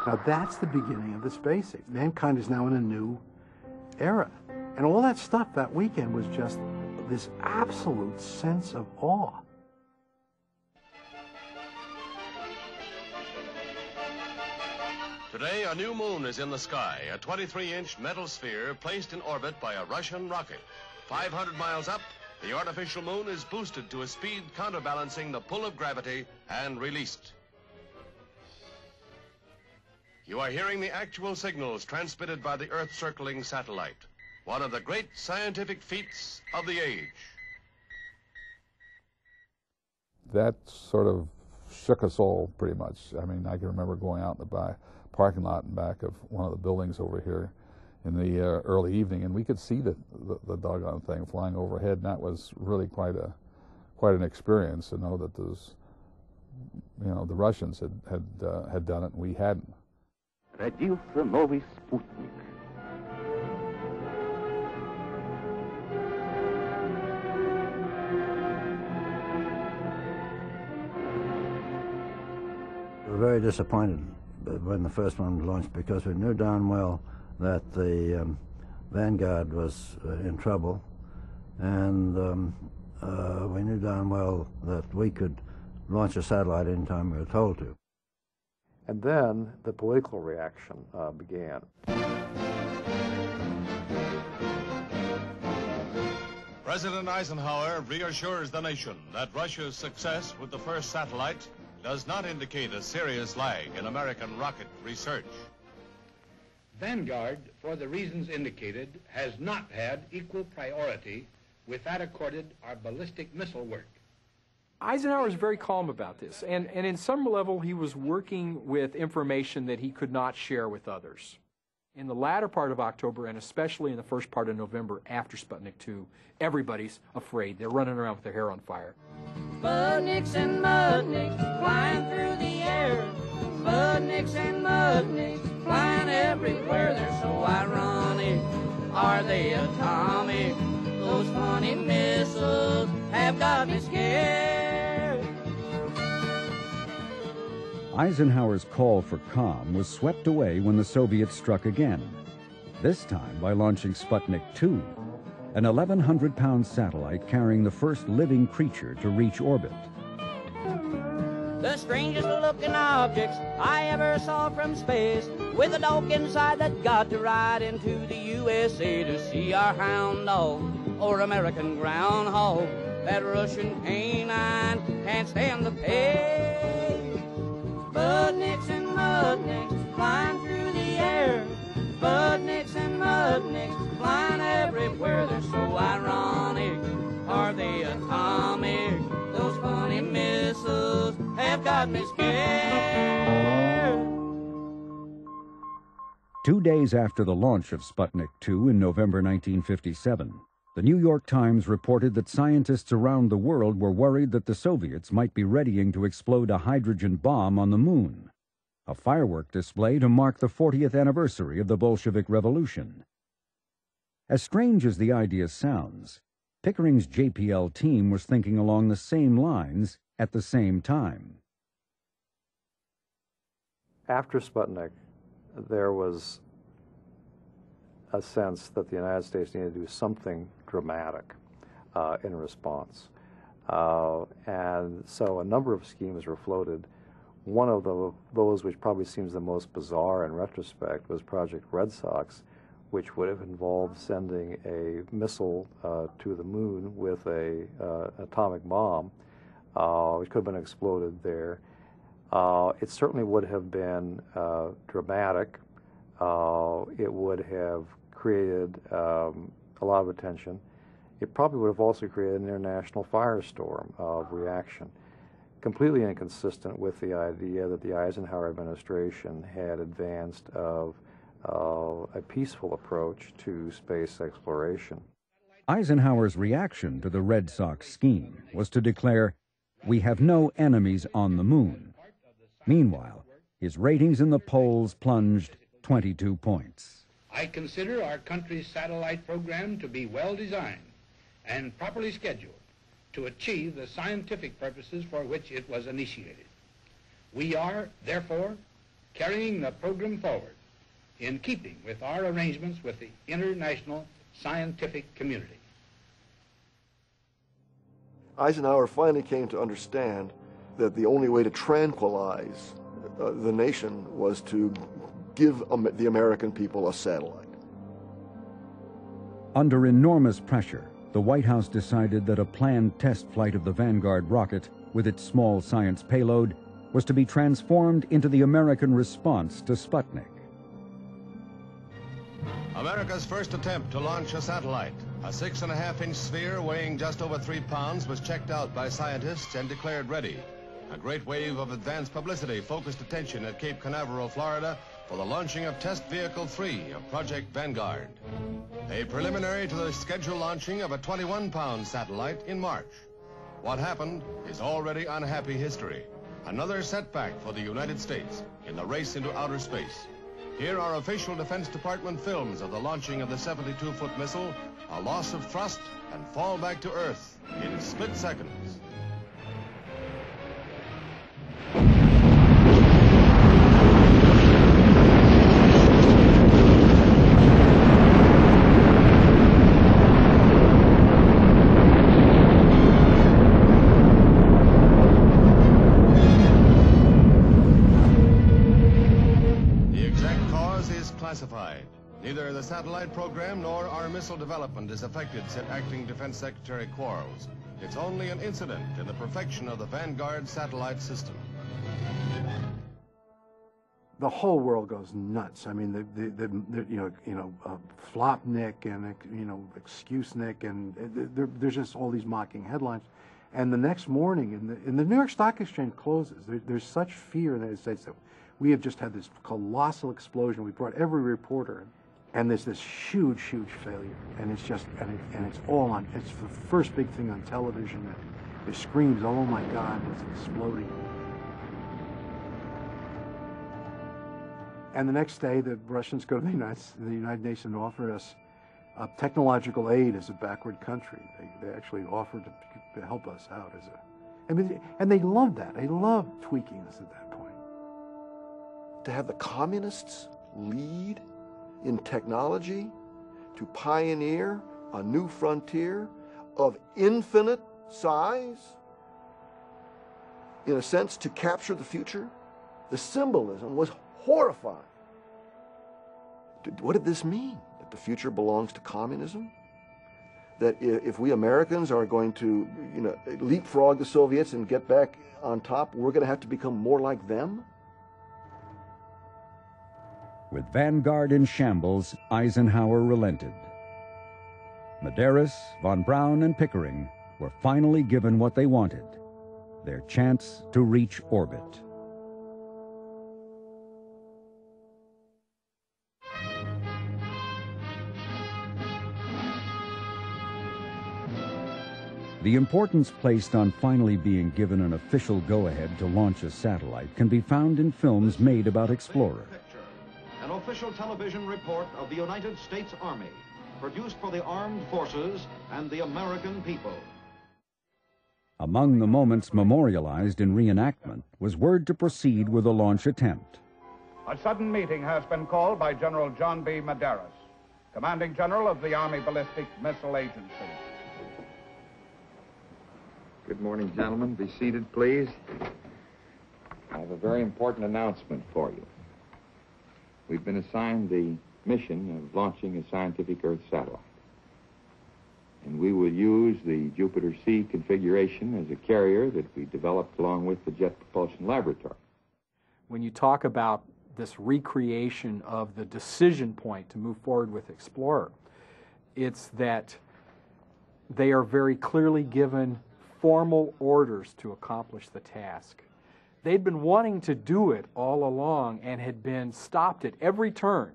Now that's the beginning of the space age. Mankind is now in a new era. And all that stuff that weekend was just this absolute sense of awe. Today, a new moon is in the sky, a 23-inch metal sphere placed in orbit by a Russian rocket. 500 miles up, the artificial moon is boosted to a speed counterbalancing the pull of gravity and released. You are hearing the actual signals transmitted by the Earth-circling satellite, one of the great scientific feats of the age. That sort of shook us all pretty much. I mean, I can remember going out in the parking lot in back of one of the buildings over here in the early evening, and we could see the doggone thing flying overhead, and that was really quite an experience to know that those, the Russians had done it and we hadn't. Родился новый спутник. We were very disappointed when the first one launched because we knew darn well that the Vanguard was in trouble, and we knew darn well that we could launch a satellite anytime we were told to. And then the political reaction began. President Eisenhower reassures the nation that Russia's success with the first satellite does not indicate a serious lag in American rocket research. Vanguard, for the reasons indicated, has not had equal priority with that accorded our ballistic missile work. Eisenhower was very calm about this, and in some level he was working with information that he could not share with others. In the latter part of October, and especially in the first part of November after Sputnik 2, everybody's afraid. They're running around with their hair on fire. Sputniks and Mudniks flying through the air. Sputniks and Mudniks flying everywhere. They're so ironic. Are they atomic? Those funny missiles have got me scared. Eisenhower's call for calm was swept away when the Soviets struck again, this time by launching Sputnik 2, an 1,100-pound satellite carrying the first living creature to reach orbit. The strangest looking objects I ever saw from space, with a dog inside that got to ride into the USA to see our hound dog or American groundhog. That Russian canine can't stand the pace. Sputniks and Mudniks flying through the air. Sputniks and Mudniks flying everywhere. They're so ironic. Are they atomic? Those funny missiles have got me scared. 2 days after the launch of Sputnik 2 in November 1957, the New York Times reported that scientists around the world were worried that the Soviets might be readying to explode a hydrogen bomb on the moon, a firework display to mark the 40th anniversary of the Bolshevik Revolution. As strange as the idea sounds, Pickering's JPL team was thinking along the same lines at the same time. After Sputnik, there was a sense that the United States needed to do something dramatic in response. And so a number of schemes were floated. One of those which probably seems the most bizarre in retrospect was Project Red Sox, which would have involved sending a missile to the moon with an atomic bomb, which could have been exploded there. It certainly would have been dramatic. It would have created a lot of attention. It probably would have also created an international firestorm of reaction, completely inconsistent with the idea that the Eisenhower administration had advanced of a peaceful approach to space exploration. Eisenhower's reaction to the Red Sox scheme was to declare, "We have no enemies on the moon." Meanwhile, his ratings in the polls plunged 22 points. I consider our country's satellite program to be well designed and properly scheduled to achieve the scientific purposes for which it was initiated. We are, therefore, carrying the program forward in keeping with our arrangements with the international scientific community. Eisenhower finally came to understand that the only way to tranquilize the nation was to give the American people a satellite. Under enormous pressure, the White House decided that a planned test flight of the Vanguard rocket with its small science payload was to be transformed into the American response to Sputnik. America's first attempt to launch a satellite, a 6.5-inch sphere weighing just over 3 pounds, was checked out by scientists and declared ready. A great wave of advanced publicity focused attention at Cape Canaveral, Florida, for the launching of Test Vehicle 3 of Project Vanguard, a preliminary to the scheduled launching of a 21-pound satellite in March. What happened is already unhappy history. Another setback for the United States in the race into outer space. Here are official Defense Department films of the launching of the 72-foot missile, a loss of thrust, and fall back to Earth in split seconds. Classified. Neither the satellite program nor our missile development is affected, said Acting Defense Secretary Quarles. It's only an incident in the perfection of the Vanguard satellite system. The whole world goes nuts. I mean, Flopnik and Excusenik, and there's just all these mocking headlines. And the next morning, in the New York Stock Exchange closes. There's such fear in the United States that we have just had this colossal explosion. We brought every reporter in, and there's this huge, huge failure. And it's just, and it's all on, it's the first big thing on television. It screams, oh my God, it's exploding. And the next day, the Russians go to the United Nations and offer us technological aid as a backward country. They actually offered to help us out as and they loved that. They loved tweaking us at that point. To have the communists lead in technology, to pioneer a new frontier of infinite size, in a sense, to capture the future, the symbolism was horrifying. What did this mean? That the future belongs to communism? That if we Americans are going to, leapfrog the Soviets and get back on top, we're going to have to become more like them? With Vanguard in shambles, Eisenhower relented. Medeiros, von Braun, and Pickering were finally given what they wanted, their chance to reach orbit. The importance placed on finally being given an official go-ahead to launch a satellite can be found in films made about Explorer. An official television report of the United States Army, produced for the armed forces and the American people. Among the moments memorialized in reenactment was word to proceed with a launch attempt. A sudden meeting has been called by General John B. Medeiros, Commanding General of the Army Ballistic Missile Agency. Good morning, gentlemen. Be seated, please. I have a very important announcement for you. We've been assigned the mission of launching a scientific Earth satellite. And we will use the Jupiter-C configuration as a carrier that we developed along with the Jet Propulsion Laboratory. When you talk about this recreation of the decision point to move forward with Explorer, it's that they are very clearly given formal orders to accomplish the task. They'd been wanting to do it all along and had been stopped at every turn